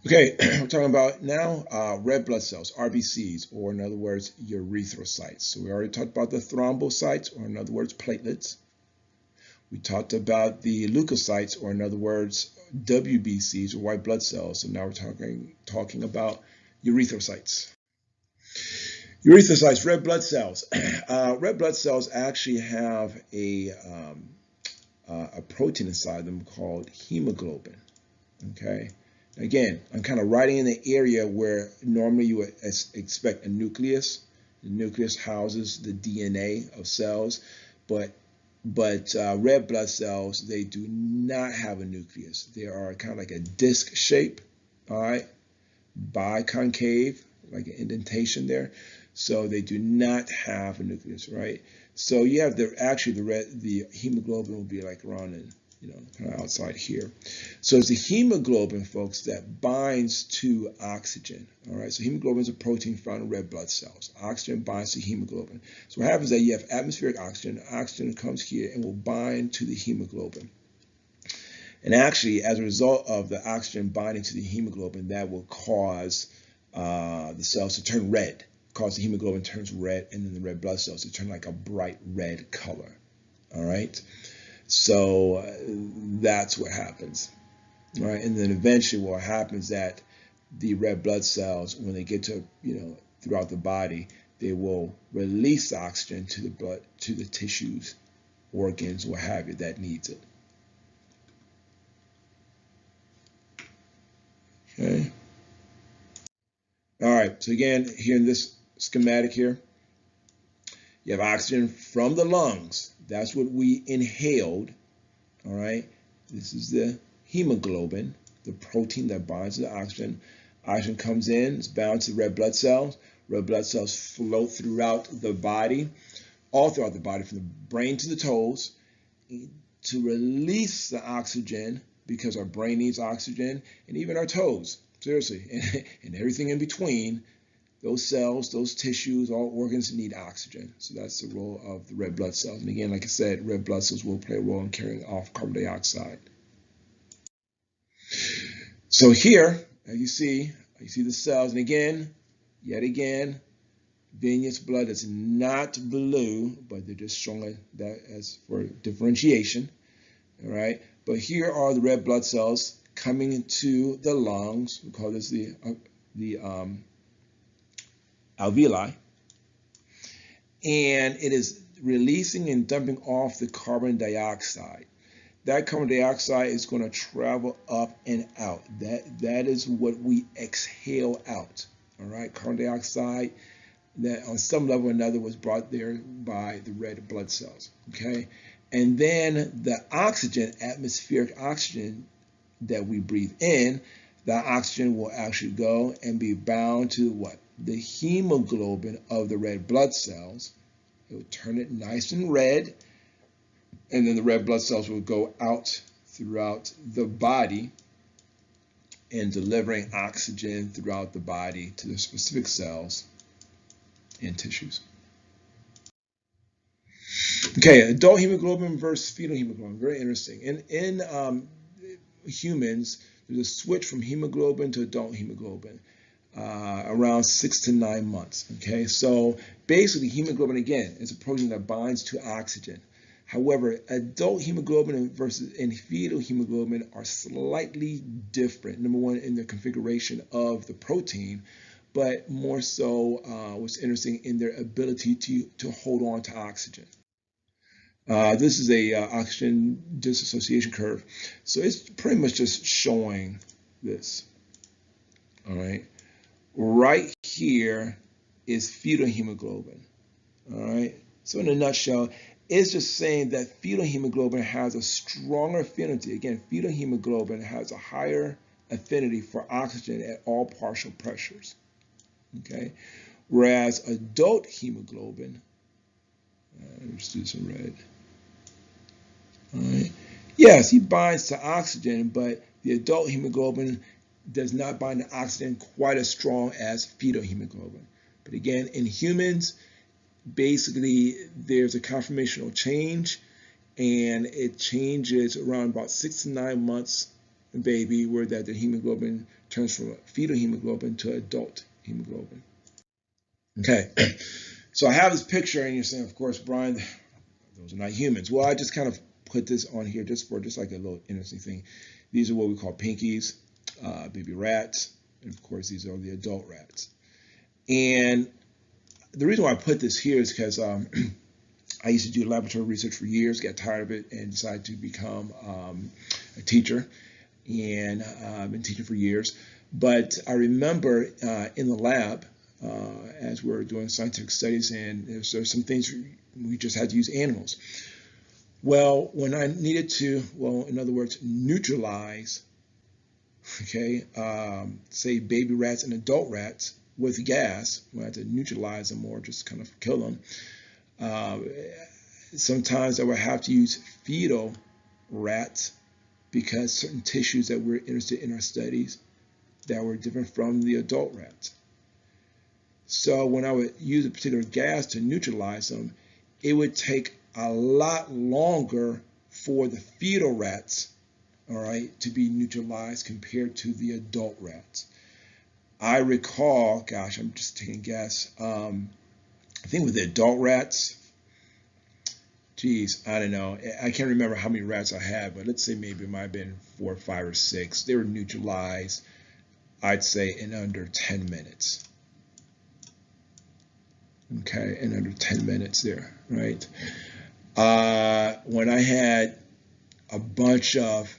Okay, we're talking about now red blood cells, RBCs, or in other words, erythrocytes. So we already talked about the thrombocytes, or in other words, platelets. We talked about the leukocytes, or in other words, WBCs, or white blood cells. So now we're talking about erythrocytes. Erythrocytes, red blood cells. Red blood cells actually have a protein inside them called hemoglobin. Okay. Again, I'm kind of writing in the area where normally you would expect a nucleus. The nucleus houses the DNA of cells, but red blood cells, they do not have a nucleus. They are kind of like a disc shape, all right, biconcave, like an indentation there. So they do not have a nucleus, right? So you have the hemoglobin will be like around in, kind of outside here. So it's the hemoglobin, folks, that binds to oxygen. All right. So hemoglobin is a protein found in red blood cells. Oxygen binds to hemoglobin. So what happens is that you have atmospheric oxygen. Oxygen comes here and will bind to the hemoglobin. And actually, as a result of the oxygen binding to the hemoglobin, that will cause the cells to turn red, cause the hemoglobin turns red, and then the red blood cells to turn like a bright red color. All right. So that's what happens. All right. And then eventually what happens is that the red blood cells, when they get to, throughout the body, they will release oxygen to the blood, to the tissues, organs, what have you, that needs it. Okay. All right, so again, here in this schematic here, you have oxygen from the lungs. That's what we inhaled, all right? This is the hemoglobin, the protein that binds to the oxygen. Oxygen comes in, it's bound to red blood cells. Red blood cells float throughout the body, all throughout the body, from the brain to the toes, to release the oxygen because our brain needs oxygen, and even our toes, seriously, and everything in between. Those cells, those tissues, all organs need oxygen. So that's the role of the red blood cells. And again, like I said, red blood cells will play a role in carrying off carbon dioxide. So here, as you see the cells. And again, yet again, venous blood is not blue, but they're just showing that as for differentiation. All right. But here are the red blood cells coming into the lungs. We call this the alveoli, and it is releasing and dumping off the carbon dioxide. That carbon dioxide is going to travel up and out. That is what we exhale out. All right, carbon dioxide that on some level or another was brought there by the red blood cells. Okay, and then the oxygen, atmospheric oxygen that we breathe in, that oxygen will actually go and be bound to what? The hemoglobin of the red blood cells. It will turn it nice and red, and then the red blood cells will go out throughout the body and delivering oxygen throughout the body to the specific cells and tissues. Okay, adult hemoglobin versus fetal hemoglobin, very interesting. In humans, there's a switch from hemoglobin to adult hemoglobin around 6 to 9 months. Okay, so basically, hemoglobin again is a protein that binds to oxygen. However, adult hemoglobin versus and fetal hemoglobin are slightly different. Number one, in the configuration of the protein, but more so, what's interesting in their ability to hold on to oxygen. This is a oxygen dissociation curve, so it's pretty much just showing this. All right, right here is fetal hemoglobin. All right, so in a nutshell, it's just saying that fetal hemoglobin has a stronger affinity. Again, fetal hemoglobin has a higher affinity for oxygen at all partial pressures. Okay, whereas adult hemoglobin, let's do some red. All right. Yes, he binds to oxygen, but the adult hemoglobin does not bind to oxygen quite as strong as fetal hemoglobin. But again, in humans, basically there's a conformational change, and it changes around about 6 to 9 months baby where that the hemoglobin turns from fetal hemoglobin to adult hemoglobin. Okay, so I have this picture, and you're saying, of course, Brian, those are not humans. Well, I just kind of put this on here just like a little interesting thing. These are what we call pinkies, baby rats, and of course, these are the adult rats. And the reason why I put this here is because I used to do laboratory research for years, got tired of it, and decided to become a teacher. And I've been teaching for years. But I remember in the lab, as we were doing scientific studies, and there's some things we just had to use animals. Well, when I needed to, well, in other words, neutralize, okay, say baby rats and adult rats with gas, we had to neutralize them or just kind of kill them. Sometimes I would have to use fetal rats because certain tissues that we're interested in our studies that were different from the adult rats. So when I would use a particular gas to neutralize them, it would take a lot longer for the fetal rats, all right, to be neutralized compared to the adult rats. I recall, gosh, I'm just taking a guess. I think with the adult rats, geez, I don't know. I can't remember how many rats I had, but let's say maybe it might have been 4, 5, or 6. They were neutralized, I'd say, in under 10 minutes. Okay, in under 10 minutes there, right? When I had a bunch of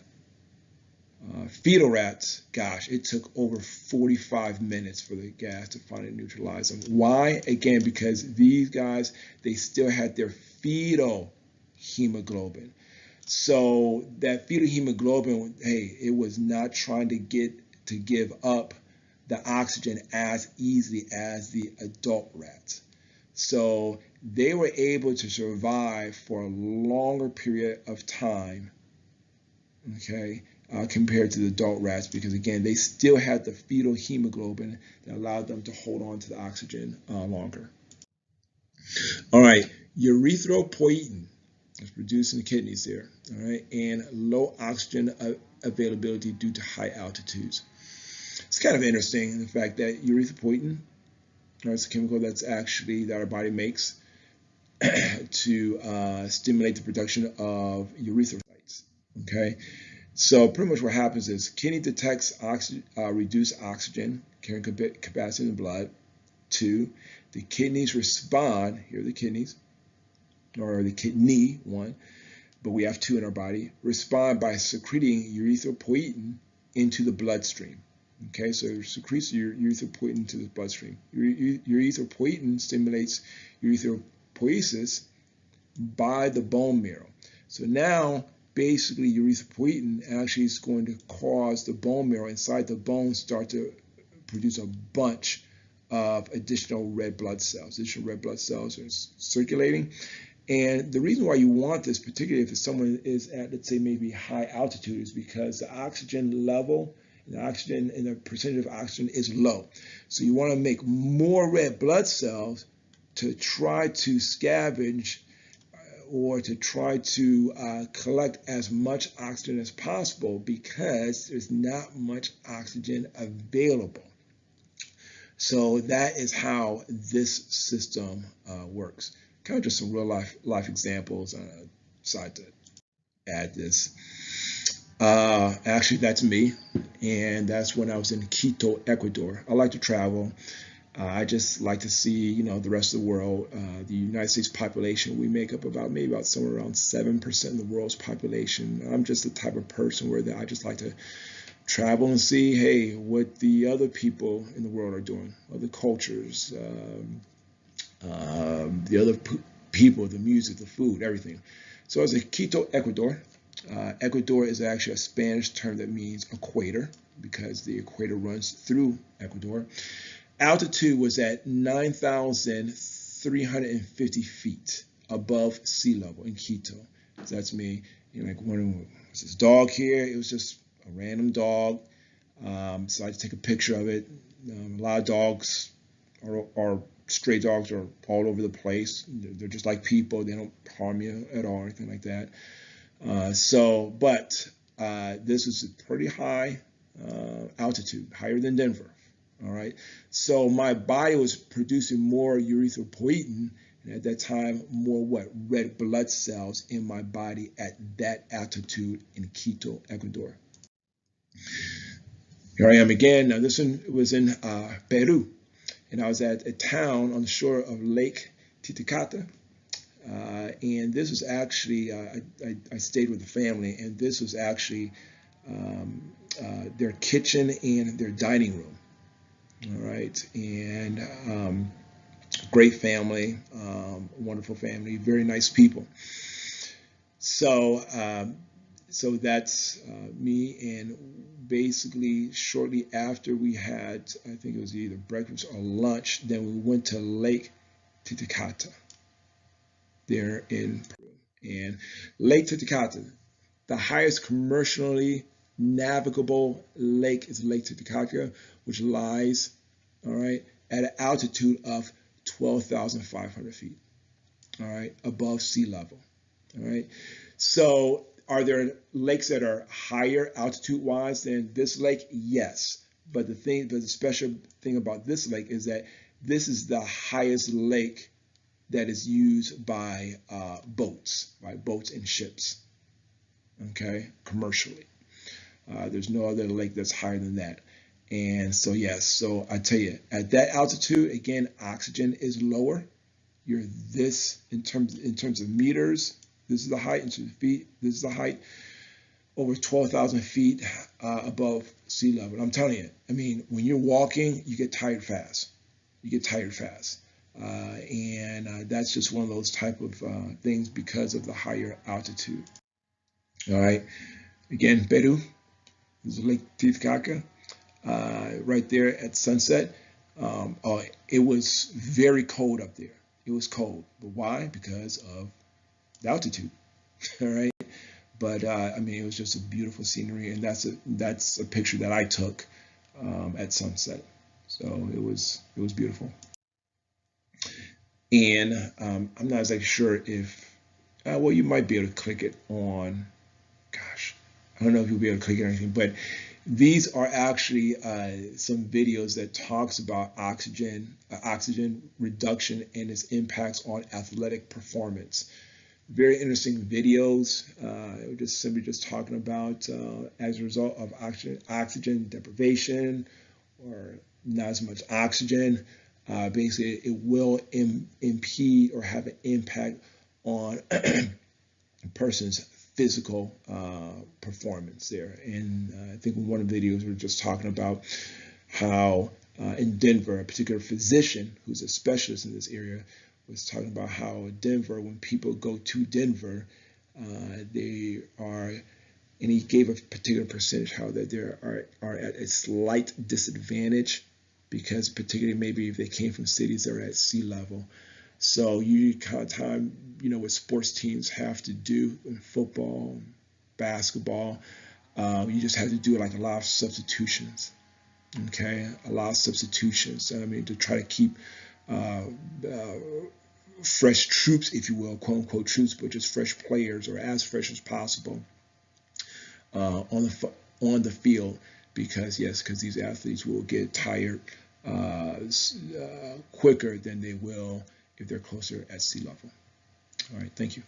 fetal rats, gosh, it took over 45 minutes for the gas to finally neutralize them. Why? Again, because these guys, they still had their fetal hemoglobin. So that fetal hemoglobin, hey, it was not trying to give up the oxygen as easily as the adult rats. So they were able to survive for a longer period of time, okay, compared to the adult rats, because again, they still had the fetal hemoglobin that allowed them to hold on to the oxygen longer. All right, erythropoietin is produced in the kidneys there, all right, and low oxygen availability due to high altitudes. It's kind of interesting, the fact that erythropoietin, it's a chemical that's actually that our body makes to stimulate the production of erythrocytes. Okay, so pretty much what happens is kidney detects reduced oxygen carrying capacity in the blood. 2, the kidneys respond. Here are the kidneys, or the kidney, 1, but we have 2 in our body. Respond by secreting erythropoietin into the bloodstream. Okay, so it secretes erythropoietin into the bloodstream. Erythropoietin stimulates erythropoiesis by the bone marrow. So now, basically, erythropoietin actually is going to cause the bone marrow inside the bone start to produce a bunch of additional red blood cells. Additional red blood cells are circulating. And the reason why you want this, particularly if someone is at, let's say, maybe high altitude, is because the oxygen level, the oxygen and the percentage of oxygen is low. So you want to make more red blood cells to try to scavenge or to try to collect as much oxygen as possible, because there's not much oxygen available. So that is how this system works. Kind of just some real life examples. Decided to add this. Actually, that's me, and that's when I was in Quito, Ecuador. I like to travel. I just like to see, the rest of the world. The United States population, we make up maybe about somewhere around 7% of the world's population. I'm just the type of person where I just like to travel and see, hey, what the other people in the world are doing, other cultures, the other people, the music, the food, everything. So I was in Quito, Ecuador. Ecuador is actually a Spanish term that means equator, because the equator runs through Ecuador. Altitude was at 9,350 feet above sea level in Quito. So that's me. Like when was this dog here? It was just a random dog. So I just take a picture of it. A lot of dogs are stray dogs are all over the place. They're just like people. They don't harm you at all or anything like that. But this was a pretty high altitude, higher than Denver. All right. So my body was producing more erythropoietin, and at that time, more red blood cells in my body at that altitude in Quito, Ecuador. Here I am again. Now this one was in Peru, and I was at a town on the shore of Lake Titicaca. And this was actually, I stayed with the family, and this was actually their kitchen and their dining room. All right, and great family, wonderful family, very nice people. So, so that's me, and basically shortly after we had, I think it was either breakfast or lunch, then we went to Lake Titicaca there in Peru. And Lake Titicaca, the highest commercially navigable lake is Lake Titicaca, which lies, all right, at an altitude of 12,500 feet, all right, above sea level, all right. So are there lakes that are higher altitude wise than this lake? Yes, but the special thing about this lake is that this is the highest lake that is used by boats and ships, okay, commercially. There's no other lake that's higher than that. And so, yes, so I tell you, at that altitude, again, oxygen is lower. You're this in terms of meters. This is the height. In terms of feet, this is the height. Over 12,000 feet above sea level. I'm telling you, I mean, when you're walking, you get tired fast. You get tired fast. And that's just one of those type of things because of the higher altitude. All right. Again, Peru. This is Lake Titicaca. Right there at sunset. It was very cold up there. It was cold. But why? Because of the altitude. All right. But I mean, it was just a beautiful scenery, and that's a picture that I took at sunset. So it was beautiful. And I'm not exactly sure if well, you might be able to click it on. Gosh, I don't know if you'll be able to click it or anything, but these are actually some videos that talks about oxygen reduction and its impacts on athletic performance. Very interesting videos. Just simply talking about as a result of oxygen deprivation or not as much oxygen. Basically, it will impede or have an impact on a person's physical performance there. And I think in one of the videos we were just talking about how in Denver, a particular physician who's a specialist in this area was talking about how in Denver, when people go to Denver, they are, and he gave a particular percentage how that they are at a slight disadvantage because particularly maybe if they came from cities that are at sea level. So you kind of time, what sports teams have to do in football, basketball, you just have to do like a lot of substitutions. Okay, a lot of substitutions. I mean, to try to keep fresh troops, if you will, quote unquote troops, but just fresh players or as fresh as possible on the field, because these athletes will get tired quicker than they will if they're closer at sea level. All right, thank you.